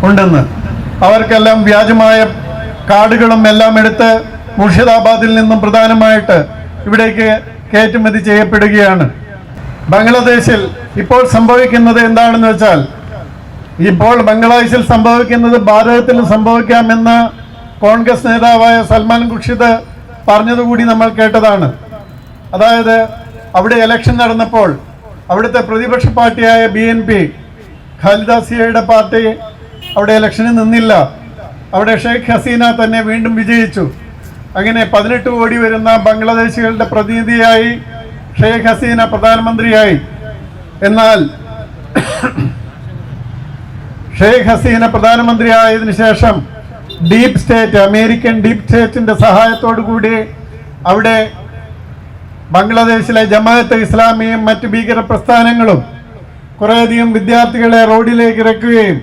ഉണ്ടെന്ന് അവർക്കെല്ലാം വ്യാജമായ കാർഡുകളും എല്ലാം എടുത്ത് മുർഷിദാബാദിൽ നിന്നും പ്രധാനമായിട്ട് ഇവിടേക്ക് കയറ്റുമതി ചെയ്യപ്പെടുകയാണ്. ബംഗ്ലാദേശിൽ ഇപ്പോൾ സംഭവിക്കുന്നത് എന്താണെന്ന് വെച്ചാൽ, ഇപ്പോൾ ബംഗ്ലാദേശിൽ സംഭവിക്കുന്നത് ഭാരതത്തിലും സംഭവിക്കാമെന്ന് കോൺഗ്രസ് നേതാവായ സൽമാൻ ഖുർഷിദ് പറഞ്ഞതുകൂടി നമ്മൾ കേട്ടതാണ്. അതായത് അവിടെ ഇലക്ഷൻ നടന്നപ്പോൾ അവിടുത്തെ പ്രതിപക്ഷ പാർട്ടിയായ BNP ഖാലിദ സിയയുടെ പാർട്ടി അവിടെ ഇലക്ഷന് നിന്നില്ല. അവിടെ ഷെയ്ഖ് ഹസീന തന്നെ വീണ്ടും വിജയിച്ചു. അങ്ങനെ 18 കോടി വരുന്ന ബംഗ്ലാദേശികളുടെ പ്രതിനിധിയായി ഷെയ്ഖ് ഹസീന പ്രധാനമന്ത്രിയായി. എന്നാൽ ഷെയ്ഖ് ഹസീന പ്രധാനമന്ത്രിയായതിനു ശേഷം ഡീപ് സ്റ്റേറ്റ്, അമേരിക്കൻ ഡീപ് സ്റ്റേറ്റിന്റെ സഹായത്തോടു കൂടി അവിടെ ബംഗ്ലാദേശിലെ ജമാഅത്തെ ഇസ്ലാമിയും മറ്റ് ഭീകര പ്രസ്ഥാനങ്ങളും കുറേയധികം വിദ്യാർത്ഥികളെ റോഡിലേക്ക് ഇറക്കുകയും